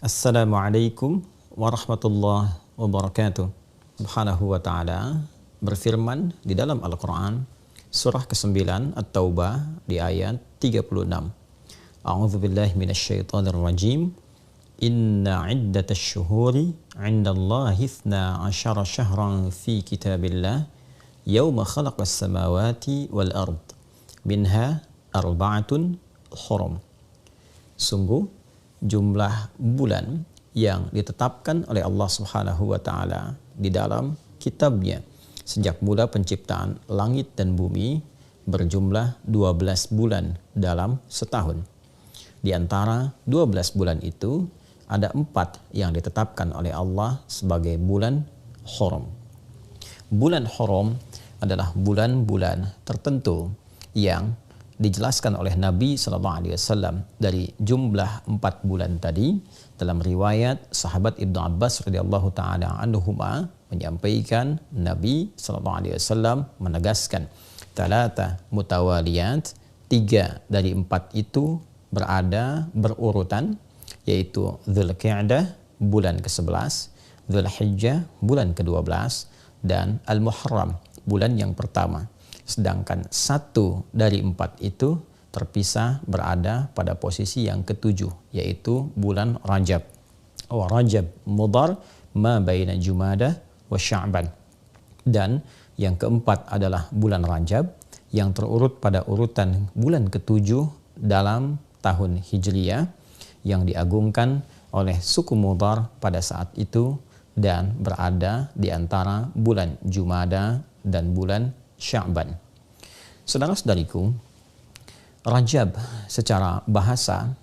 Assalamualaikum warahmatullahi wabarakatuh. Subhanahu wa ta'ala berfirman di dalam Al-Quran surah ke-9 At-Taubah di ayat 36. A'udzu billahi minasyaitonir rajim. Inna iddatash syuhuri 'indallahi 12 syahran fi kitabillah yauma khalaqas samawati wal ard minha arba'atun hurum. Sungguh jumlah bulan yang ditetapkan oleh Allah Subhanahu wa taala di dalam kitabnya sejak mula penciptaan langit dan bumi berjumlah 12 bulan dalam setahun. Di antara 12 bulan itu ada 4 yang ditetapkan oleh Allah sebagai bulan hurum. Bulan hurum adalah bulan-bulan tertentu yang dijelaskan oleh Nabi SAW dari jumlah 4 bulan tadi. Dalam riwayat sahabat Ibnu Abbas radhiyallahu taala anhuma menyampaikan Nabi SAW menegaskan talata mutawaliyat, 3 dari 4 itu berada berurutan, yaitu Dzulqa'dah bulan ke-11, Dzulhijjah bulan ke-12, dan Al-Muharram bulan yang pertama. Sedangkan 1 dari 4 itu terpisah berada pada posisi yang ke-7, yaitu bulan Rajab. Rajab Mudhar ma baina Jumadah wa Sya'ban. Dan yang keempat adalah bulan Rajab yang terurut pada urutan bulan ke-7 dalam tahun Hijriyah yang diagungkan oleh suku Mudhar pada saat itu dan berada di antara bulan Jumadah dan bulan Sya'ban. Saudara-saudariku, Rajab secara bahasa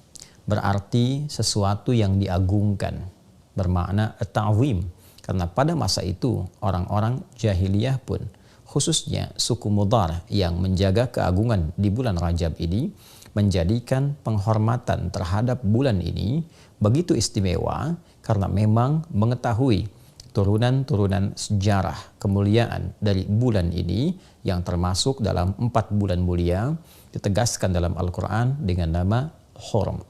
berarti sesuatu yang diagungkan, bermakna ta'zim, karena pada masa itu orang-orang jahiliyah pun, khususnya suku Mudhar yang menjaga keagungan di bulan Rajab ini, menjadikan penghormatan terhadap bulan ini begitu istimewa karena memang mengetahui turunan-turunan sejarah kemuliaan dari bulan ini yang termasuk dalam 4 bulan mulia ditegaskan dalam Al-Quran dengan nama Hurum.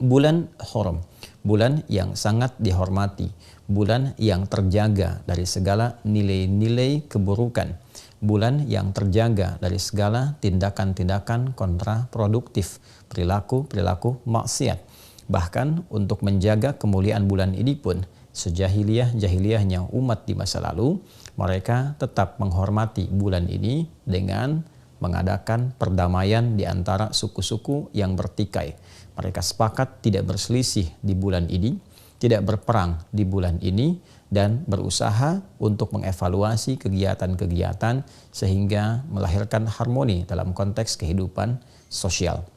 Bulan Hurum, bulan yang sangat dihormati, bulan yang terjaga dari segala nilai-nilai keburukan, bulan yang terjaga dari segala tindakan-tindakan kontraproduktif, perilaku-perilaku maksiat. Bahkan untuk menjaga kemuliaan bulan ini pun sejahiliyah-jahiliyahnya umat di masa lalu, mereka tetap menghormati bulan ini dengan mengadakan perdamaian di antara suku-suku yang bertikai. Mereka sepakat tidak berselisih di bulan ini, tidak berperang di bulan ini, dan berusaha untuk mengevaluasi kegiatan-kegiatan sehingga melahirkan harmoni dalam konteks kehidupan sosial.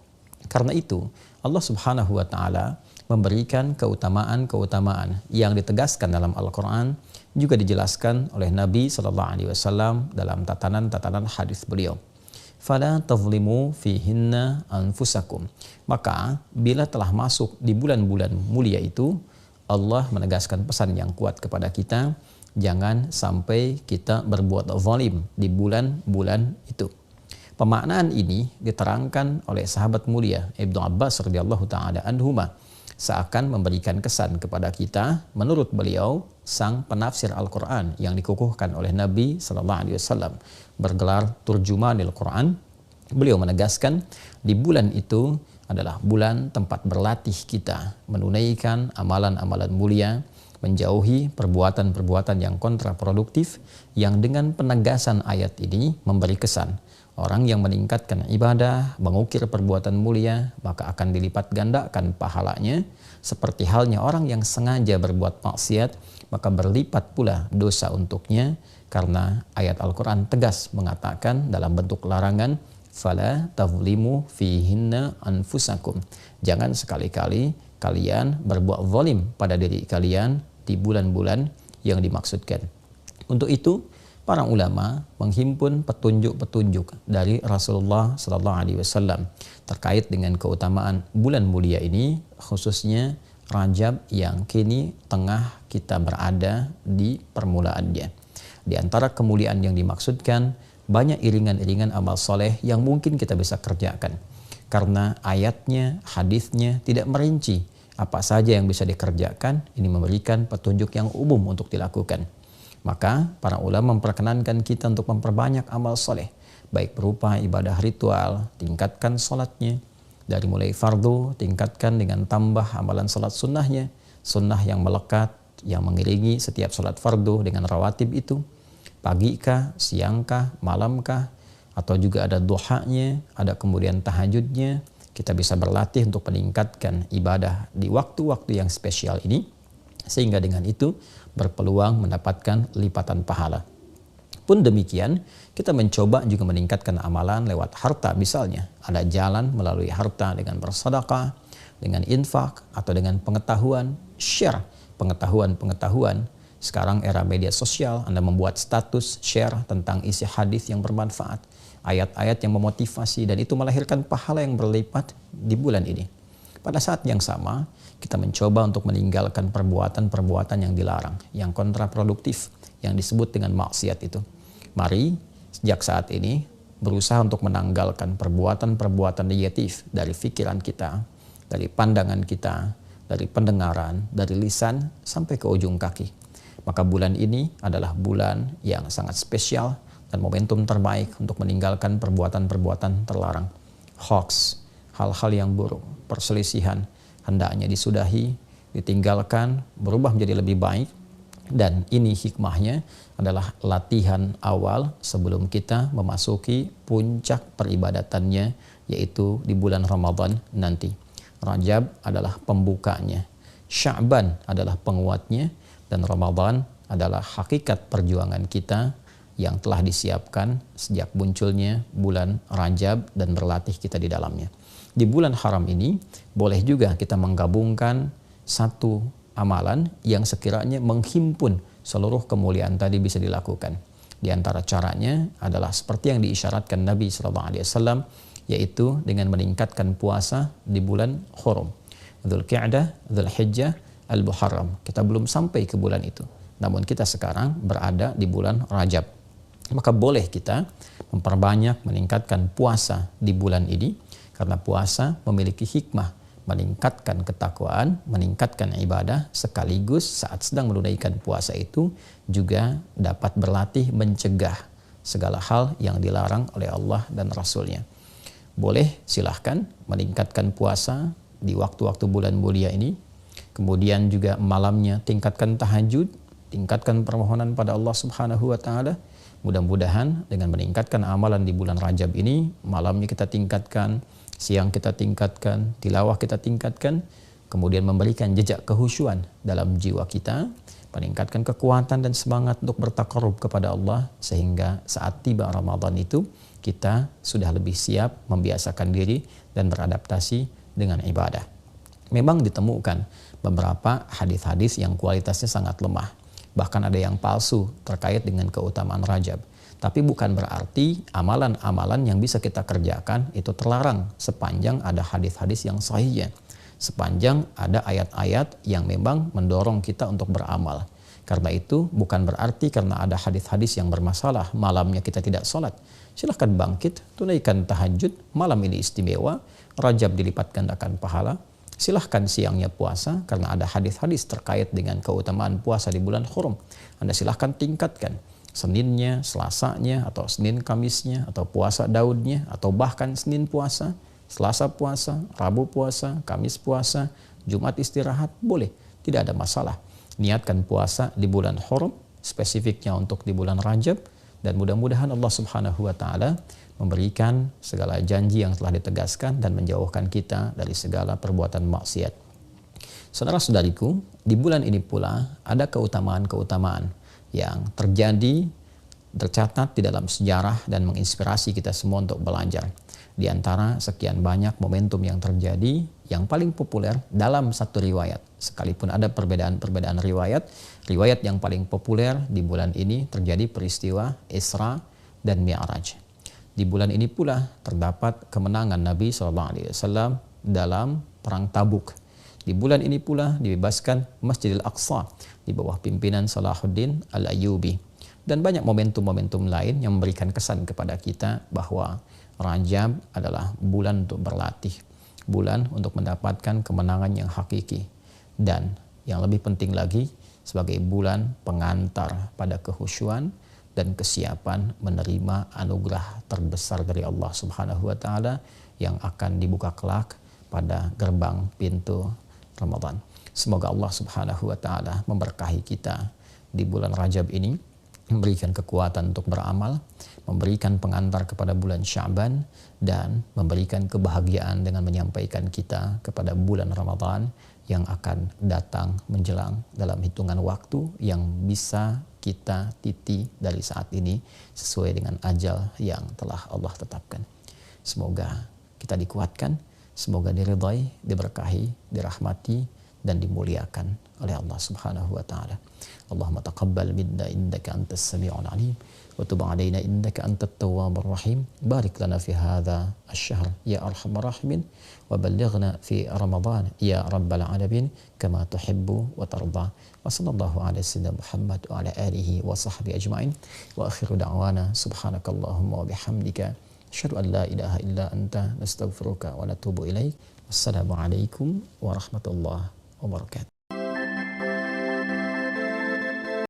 Karena itu, Allah Subhanahu wa taala memberikan keutamaan-keutamaan yang ditegaskan dalam Al-Quran, juga dijelaskan oleh Nabi SAW dalam tatanan-tatanan hadis beliau. Fala tazlimu fihinna anfusakum. Maka bila telah masuk di bulan-bulan mulia itu, Allah menegaskan pesan yang kuat kepada kita, jangan sampai kita berbuat zalim di bulan-bulan itu. Pemaknaan ini diterangkan oleh sahabat mulia Ibnu Abbas radhiyallahu taala anhuma, seakan memberikan kesan kepada kita menurut beliau sang penafsir Al-Quran yang dikukuhkan oleh Nabi SAW bergelar Turjumanil Quran. Beliau menegaskan di bulan itu adalah bulan tempat berlatih kita menunaikan amalan-amalan mulia, menjauhi perbuatan-perbuatan yang kontraproduktif, yang dengan penegasan ayat ini memberi kesan orang yang meningkatkan ibadah, mengukir perbuatan mulia, maka akan dilipat gandakan pahalanya. Seperti halnya orang yang sengaja berbuat maksiat, maka berlipat pula dosa untuknya. Karena ayat Al-Quran tegas mengatakan dalam bentuk larangan, fala tazlimu fihinna anfusakum. Jangan sekali-kali kalian berbuat zalim pada diri kalian di bulan-bulan yang dimaksudkan. Untuk itu, para ulama menghimpun petunjuk-petunjuk dari Rasulullah SAW terkait dengan keutamaan bulan mulia ini, khususnya Rajab yang kini tengah kita berada di permulaannya. Di antara kemuliaan yang dimaksudkan, banyak iringan-iringan amal soleh yang mungkin kita bisa kerjakan. Karena ayatnya, hadisnya tidak merinci Apa saja yang bisa dikerjakan, ini memberikan petunjuk yang umum untuk dilakukan. Maka para ulama memperkenankan kita untuk memperbanyak amal soleh, baik berupa ibadah ritual, tingkatkan sholatnya, dari mulai fardu, tingkatkan dengan tambah amalan sholat sunnahnya, sunnah yang melekat, yang mengiringi setiap sholat fardu dengan rawatib itu, pagi kah, siang kah, malam kah, atau juga ada duhanya, ada kemudian tahajudnya. Kita bisa berlatih untuk meningkatkan ibadah di waktu-waktu yang spesial ini, sehingga dengan itu berpeluang mendapatkan lipatan pahala. Pun demikian, kita mencoba juga meningkatkan amalan lewat harta misalnya. Ada jalan melalui harta dengan bersedekah, dengan infak, atau dengan pengetahuan, share pengetahuan. Sekarang era media sosial, Anda membuat status, share tentang isi hadis yang bermanfaat, ayat-ayat yang memotivasi, dan itu melahirkan pahala yang berlipat di bulan ini. Pada saat yang sama, kita mencoba untuk meninggalkan perbuatan-perbuatan yang dilarang, yang kontraproduktif, yang disebut dengan maksiat itu. Mari, sejak saat ini, berusaha untuk menanggalkan perbuatan-perbuatan negatif dari pikiran kita, dari pandangan kita, dari pendengaran, dari lisan, sampai ke ujung kaki. Maka bulan ini adalah bulan yang sangat spesial dan momentum terbaik untuk meninggalkan perbuatan-perbuatan terlarang. Hoax, hal-hal yang buruk, perselisihan, hendaknya disudahi, ditinggalkan, berubah menjadi lebih baik. Dan ini hikmahnya adalah latihan awal sebelum kita memasuki puncak peribadatannya, yaitu di bulan Ramadan nanti. Rajab adalah pembukanya, Sya'ban adalah penguatnya, dan Ramadan adalah hakikat perjuangan kita yang telah disiapkan sejak munculnya bulan Rajab dan berlatih kita di dalamnya. Di bulan haram ini boleh juga kita menggabungkan satu amalan yang sekiranya menghimpun seluruh kemuliaan tadi bisa dilakukan. Di antara caranya adalah seperti yang diisyaratkan Nabi SAW, yaitu dengan meningkatkan puasa di bulan Hurum, Dzulqa'dah, Dzulhijjah, Al-Muharram. Kita belum sampai ke bulan itu, namun kita sekarang berada di bulan Rajab. Maka boleh kita memperbanyak meningkatkan puasa di bulan ini, karena puasa memiliki hikmah meningkatkan ketakwaan, meningkatkan ibadah, sekaligus saat sedang menunaikan puasa itu juga dapat berlatih mencegah segala hal yang dilarang oleh Allah dan Rasulnya. Boleh, silahkan meningkatkan puasa di waktu-waktu bulan mulia ini. Kemudian juga malamnya tingkatkan tahajud, tingkatkan permohonan pada Allah Subhanahu wa taala. Mudah-mudahan dengan meningkatkan amalan di bulan Rajab ini, malamnya kita tingkatkan, siang kita tingkatkan, tilawah kita tingkatkan, kemudian memberikan jejak kehusyuan dalam jiwa kita, meningkatkan kekuatan dan semangat untuk bertakarrub kepada Allah, sehingga saat tiba Ramadan itu kita sudah lebih siap membiasakan diri dan beradaptasi dengan ibadah. Memang ditemukan beberapa hadis-hadis yang kualitasnya sangat lemah, bahkan ada yang palsu terkait dengan keutamaan Rajab. Tapi bukan berarti amalan-amalan yang bisa kita kerjakan itu terlarang sepanjang ada hadis-hadis yang sahihnya, sepanjang ada ayat-ayat yang memang mendorong kita untuk beramal. Karena itu bukan berarti karena ada hadis-hadis yang bermasalah malamnya kita tidak sholat. Silahkan bangkit, tunaikan tahajud, malam ini istimewa, Rajab dilipat gandakan pahala. Silahkan siangnya puasa karena ada hadis-hadis terkait dengan keutamaan puasa di bulan Hurum. Anda silahkan tingkatkan Seninnya, Selasanya, atau Senin Kamisnya, atau puasa Daudnya, atau bahkan Senin puasa, Selasa puasa, Rabu puasa, Kamis puasa, Jumat istirahat, boleh, tidak ada masalah. Niatkan puasa di bulan Hurum, spesifiknya untuk di bulan Rajab, dan mudah-mudahan Allah Subhanahu wa taala memberikan segala janji yang telah ditegaskan dan menjauhkan kita dari segala perbuatan maksiat. Saudara-saudariku, di bulan ini pula ada keutamaan-keutamaan yang terjadi, tercatat di dalam sejarah dan menginspirasi kita semua untuk belajar. Di antara sekian banyak momentum yang terjadi, yang paling populer dalam satu riwayat, sekalipun ada perbedaan-perbedaan riwayat yang paling populer di bulan ini terjadi peristiwa Isra dan Mi'raj. Di bulan ini pula terdapat kemenangan Nabi SAW dalam perang Tabuk. Di bulan ini pula dibebaskan Masjidil Aqsa di bawah pimpinan Salahuddin Al-Ayyubi. Dan banyak momentum-momentum lain yang memberikan kesan kepada kita bahwa Rajab adalah bulan untuk berlatih. bulan untuk mendapatkan kemenangan yang hakiki, dan yang lebih penting lagi sebagai bulan pengantar pada kehusyuan dan kesiapan menerima anugerah terbesar dari Allah Subhanahu wa taala yang akan dibuka kelak pada gerbang pintu Ramadan. Semoga Allah Subhanahu wa taala memberkahi kita di bulan Rajab ini, memberikan kekuatan untuk beramal, memberikan pengantar kepada bulan Sya'ban, dan memberikan kebahagiaan dengan menyampaikan kita kepada bulan Ramadan yang akan datang menjelang dalam hitungan waktu yang bisa kita titi dari saat ini sesuai dengan ajal yang telah Allah tetapkan. Semoga kita dikuatkan, semoga diridhai, diberkahi, dirahmati, dan dimuliakan oleh Allah Subhanahu wa taala. Allahumma taqabbal minna innaka antas sami'ul alim wa tub 'alaina innaka antat tawwabur rahim. Barik lana fi hadha asy-syahr ya arhamar rahimin wa ballighna fi Ramadan ya rabbal alamin kama tuhibbu wa tarda. Wa sallallahu ala sayyidina Muhammad wa ala alihi wa sahbihi ajma'in. Wa akhiru da'wana subhanakallahumma wa bihamdika asyhadu an la ilaha illa anta nastaghfiruka wa natubu ilaik. Wassalamu alaikum warahmatullahi wabarakatuh.